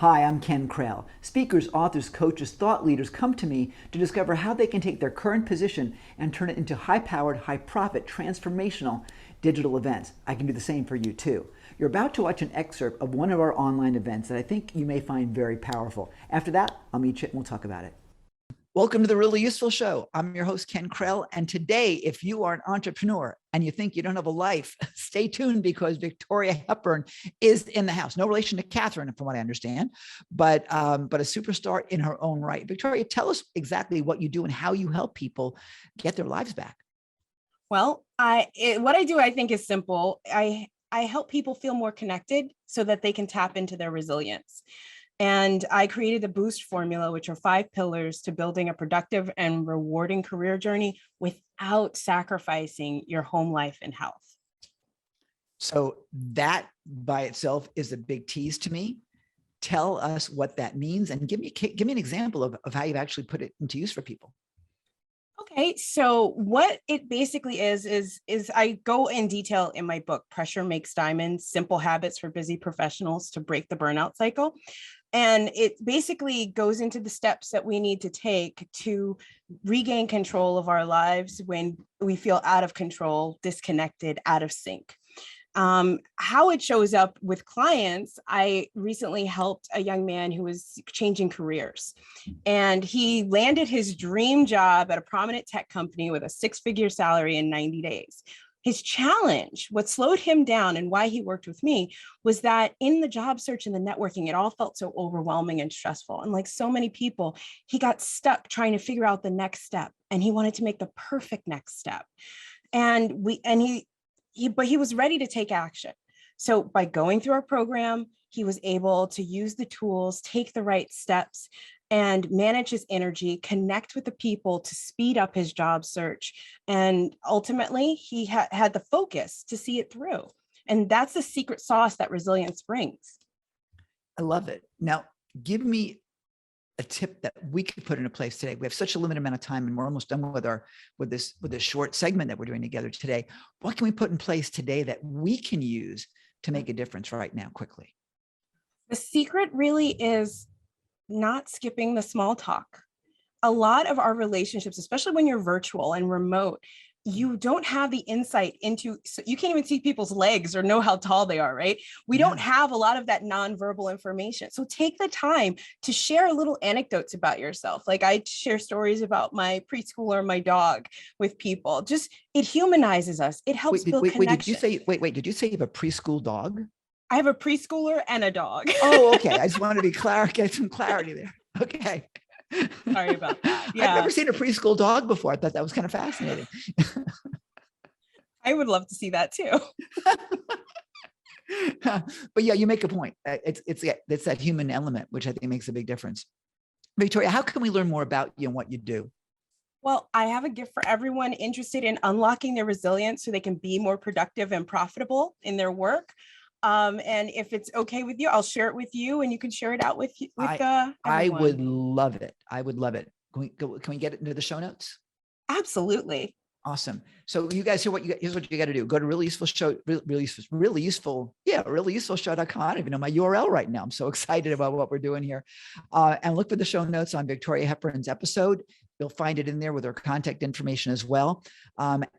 Hi, I'm Ken Krell. Speakers, authors, coaches, thought leaders come to me to discover how they can take their current position and turn it into high-powered, high-profit, transformational digital events. I can do the same for you too. You're about to watch an excerpt of one of our online events that I think you may find very powerful. After that, I'll meet you and we'll talk about it. Welcome to the Really Useful Show. I'm your host, Ken Krell. And today, if you are an entrepreneur and you think you don't have a life, stay tuned because Victoria Hepburn is in the house. No relation to Catherine, from what I understand, but a superstar in her own right. Victoria, tell us exactly what you do and how you help people get their lives back. Well, what I do, I think, is simple. I help people feel more connected so that they can tap into their resilience. And I created the Boost formula, which are 5 pillars to building a productive and rewarding career journey without sacrificing your home life and health. So that by itself is a big tease to me. Tell us what that means and give me an example of how you've actually put it into use for people. Okay, so what it basically is I go in detail in my book, Pressure Makes Diamonds, Simple Habits for Busy Professionals to Break the Burnout Cycle. And it basically goes into the steps that we need to take to regain control of our lives when we feel out of control, disconnected, out of sync. How it shows up with clients, I recently helped a young man who was changing careers, and he landed his dream job at a prominent tech company with a 6-figure salary in 90 days. His challenge, what slowed him down and why he worked with me, was that in the job search and the networking, it all felt so overwhelming and stressful. And like so many people, he got stuck trying to figure out the next step, and he wanted to make the perfect next step. But he was ready to take action. So by going through our program, he was able to use the tools, take the right steps, and manage his energy, connect with the people to speed up his job search. And ultimately, he had the focus to see it through. And that's the secret sauce that resilience brings. I love it. Now, give me a tip that we could put into place today. We have such a limited amount of time and we're almost done with this short segment that we're doing together today. What can we put in place today that we can use to make a difference right now quickly? The secret really is not skipping the small talk. A lot of our relationships, especially when you're virtual and remote, you don't have the insight into, so you can't even see people's legs or know how tall they are, right? We don't have a lot of that nonverbal information. So take the time to share little anecdotes about yourself. Like I share stories about my preschooler, my dog with people. Just, it humanizes us. It helps build connection. Did you say you have a preschool dog? I have a preschooler and a dog. Oh, okay. I just wanted to get some clarity there. Okay. Sorry about that. Yeah. I've never seen a preschool dog before. I thought that was kind of fascinating. I would love to see that too. But yeah, you make a point. It's that human element, which I think makes a big difference. Victoria, how can we learn more about you and what you do? Well, I have a gift for everyone interested in unlocking their resilience so they can be more productive and profitable in their work. And if it's okay with you, I'll share it with you and you can share it out with everyone. I would love it. I would love it. Can we get it into the show notes? Absolutely. Awesome. So you guys here's what you got to do. Go to really useful show.com. I don't even know my URL right now. I'm so excited about what we're doing here. And look for the show notes on Victoria Hepburn's episode. You'll find it in there with her contact information as well.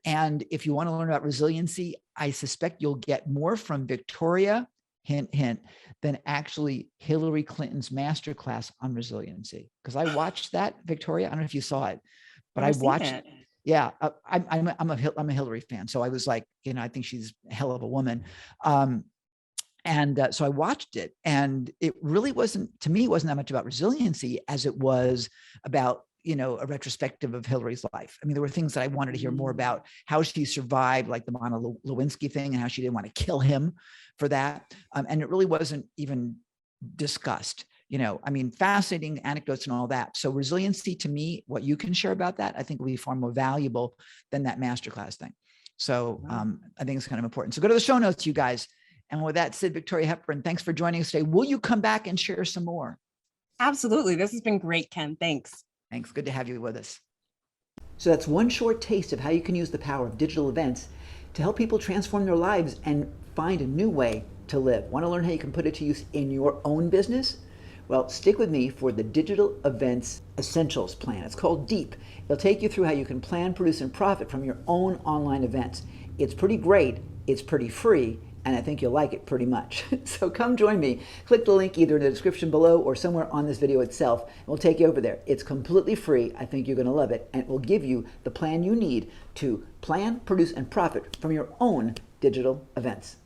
And if you want to learn about resiliency, I suspect you'll get more from Victoria, hint, hint, than actually Hillary Clinton's masterclass on resiliency. Because I watched that, Victoria. I don't know if you saw it, but I watched it. Yeah, I'm a Hillary fan. So I was like, I think she's a hell of a woman. So I watched it and it really wasn't that much about resiliency as it was about, a retrospective of Hillary's life. I mean, there were things that I wanted to hear more about, how she survived, like the Monica Lewinsky thing and how she didn't want to kill him for that. And it really wasn't even discussed. Fascinating anecdotes and all that. So resiliency to me, what you can share about that, I think will be far more valuable than that masterclass thing. So I think it's kind of important. So go to the show notes, you guys. And with that said, Victoria Hepburn, thanks for joining us today. Will you come back and share some more? Absolutely. This has been great, Ken. Thanks. Thanks. Good to have you with us. So that's one short taste of how you can use the power of digital events to help people transform their lives and find a new way to live. Want to learn how you can put it to use in your own business? Well, stick with me for the Digital Events Essentials Plan. It's called DEEP. It'll take you through how you can plan, produce, and profit from your own online events. It's pretty great, it's pretty free, and I think you'll like it pretty much. So come join me. Click the link either in the description below or somewhere on this video itself, and we'll take you over there. It's completely free. I think you're going to love it, and it will give you the plan you need to plan, produce, and profit from your own digital events.